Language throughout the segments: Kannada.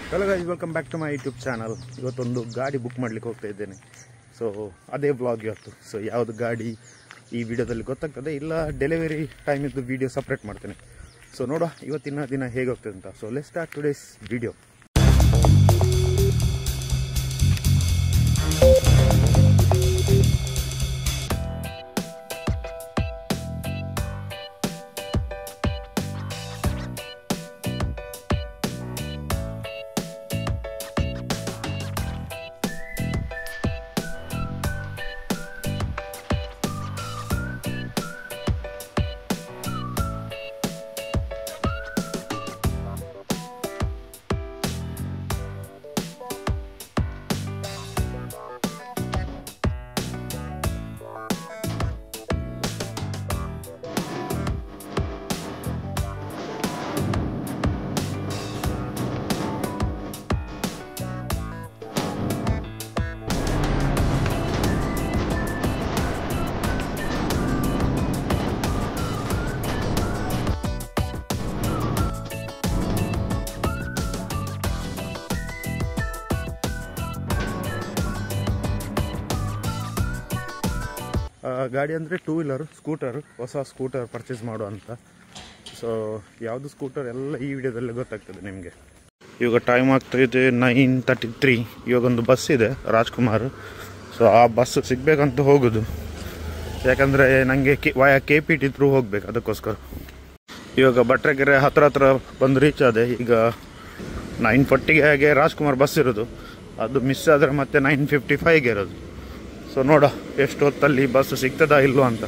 Hello guys, welcome back to my YouTube channel. ಇವತ್ತೊಂದು ಗಾಡಿ ಬುಕ್ ಮಾಡಲಿಕ್ಕೆ ಹೋಗ್ತಾ ಇದ್ದೇನೆ. ಸೊ ಅದೇ ವ್ಲಾಗ್ ಇವತ್ತು. ಸೊ ಯಾವುದು ಗಾಡಿ ಈ ವಿಡಿಯೋದಲ್ಲಿ ಗೊತ್ತಾಗ್ತದೆ, ಇಲ್ಲ ಡೆಲಿವರಿ ಟೈಮ್ ಇದ್ದು ವಿಡಿಯೋ ಸಪ್ರೇಟ್ ಮಾಡ್ತೇನೆ. ಸೊ ನೋಡುವ ಇವತ್ತಿನ ದಿನ ಹೇಗೆ ಹೋಗ್ತದೆ ಅಂತ. So let's start today's video. ಗಾಡಿ ಅಂದರೆ ಟೂ ವೀಲರು, ಸ್ಕೂಟರು, ಹೊಸ ಸ್ಕೂಟರ್ ಪರ್ಚೇಸ್ ಮಾಡುವಂಥ. ಸೊ ಯಾವುದು ಸ್ಕೂಟರ್ ಎಲ್ಲ ಈ ವಿಡಿಯೋದಲ್ಲಿ ಗೊತ್ತಾಗ್ತದೆ ನಿಮಗೆ. ಇವಾಗ ಟೈಮ್ ಆಗ್ತಾಯಿದೆ 9:33. ಇವಾಗೊಂದು ಬಸ್ ಇದೆ ರಾಜ್ಕುಮಾರ್. ಸೊ ಆ ಬಸ್ ಸಿಗಬೇಕಂತ ಹೋಗೋದು, ಯಾಕಂದರೆ ನನಗೆ ವಯ KPT ಥ್ರೂ ಹೋಗ್ಬೇಕು, ಅದಕ್ಕೋಸ್ಕರ. ಇವಾಗ ಭಟ್ರಗೆರೆ ಹತ್ರ ಬಂದು ರೀಚ್ ಆದೆ. ಈಗ 9:40ಗೆ ಹಾಗೆ ರಾಜ್ಕುಮಾರ್ ಬಸ್ ಇರೋದು, ಅದು ಮಿಸ್ ಆದರೆ ಮತ್ತೆ 9:55ಗೆ ಇರೋದು. ಸೊ ನೋಡ ಎಷ್ಟು ಹೊತ್ತಲ್ಲಿ ಬಸ್ ಸಿಗ್ತದಾ ಇಲ್ವೋ ಅಂತ.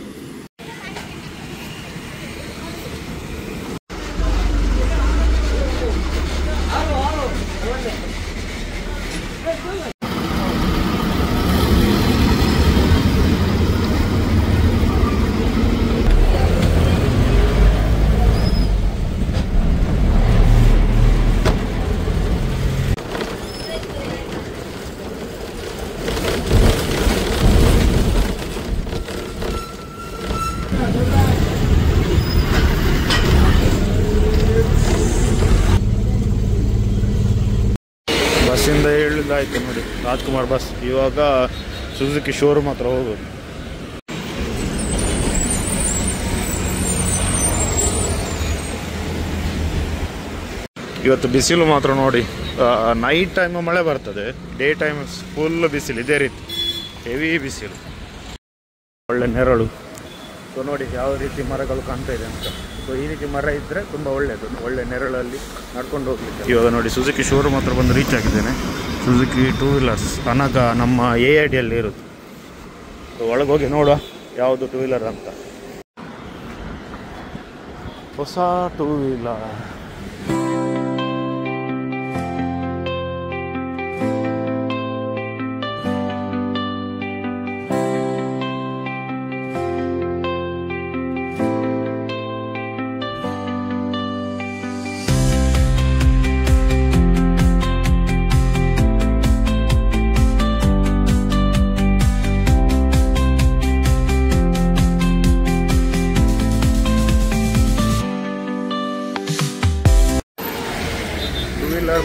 ಬಸ್ಸಿಂದ ಹೇಳಿದ್ದಾಯ್ತು ನೋಡಿ, ರಾಜ್ಕುಮಾರ್ ಬಸ್. ಇವಾಗ ಸುಜುಕಿ ಶೋರೂಮ್ ಹತ್ರ ಹೋಗೋದು. ಇವತ್ತು ಬಿಸಿಲು ಮಾತ್ರ ನೋಡಿ, ನೈಟ್ ಟೈಮ್ ಮಳೆ ಬರ್ತದೆ, ಡೇ ಟೈಮ್ ಫುಲ್ ಬಿಸಿಲು, ಇದೇ ರೀತಿ ಹೆವಿ ಬಿಸಿಲು, ಒಳ್ಳೆ ನೆರಳು. ಸೊ ನೋಡಿ ಯಾವ ರೀತಿ ಮರಗಳು ಕಾಣ್ತಾ ಇದೆ ಅಂತ. ಸೊ ಈ ರೀತಿ ಮರ ಇದ್ದರೆ ತುಂಬ ಒಳ್ಳೆಯದು, ಒಳ್ಳೆ ನೆರಳಲ್ಲಿ ನಡ್ಕೊಂಡು ಹೋಗ್ಲಿಕ್ಕೆ. ಇವಾಗ ನೋಡಿ ಸುಜುಕಿ ಶೋರೂಮ್ ಹತ್ರ ಬಂದು ರೀಚ್ ಆಗಿದ್ದೇನೆ. ಸುಜುಕಿ ಟೂ ವೀಲರ್ಸ್ ಅನಗ ನಮ್ಮ AIDಯಲ್ಲಿ ಇರೋದು. ಸೊ ಒಳಗೋಗಿ ನೋಡುವ ಯಾವುದು ಟೂ ವೀಲರ್ ಅಂತ. ಹೊಸ ಟೂ ವೀಲರ್.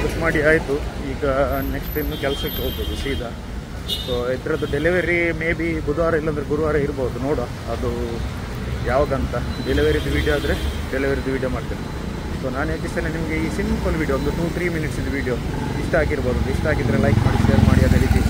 ಬುಕ್ ಮಾಡಿ ಆಯಿತು. ಈಗ ನೆಕ್ಸ್ಟ್ ಇನ್ನು ಕೆಲಸಕ್ಕೆ ಹೋಗ್ಬೋದು ಸೀದಾ. ಸೊ ಇದರದ್ದು ಡೆಲಿವರಿ ಮೇ ಬಿ ಬುಧವಾರ ಇಲ್ಲಾಂದರೆ ಗುರುವಾರ ಇರ್ಬೋದು, ನೋಡುವ ಅದು ಯಾವಾಗಂತ. ಡೆಲಿವರಿದು ವೀಡಿಯೋ ಆದರೆ ಡೆಲಿವರಿದು ವೀಡಿಯೋ ಮಾಡ್ತೇನೆ. ಸೊ ನಾನು ಹೆಚ್ಚಿಸ್ತೇನೆ ನಿಮಗೆ ಈ ಸಿಂಪಲ್ ವೀಡಿಯೋ, ಒಂದು 2-3 ಮಿನಿಟ್ಸಿನ ವೀಡಿಯೋ ಇಷ್ಟ ಆಗಿರ್ಬೋದು. ಇಷ್ಟ ಆಗಿದ್ದರೆ ಲೈಕ್ ಮಾಡಿ, ಶೇರ್ ಮಾಡಿ, ಅದೇ ರೀತಿ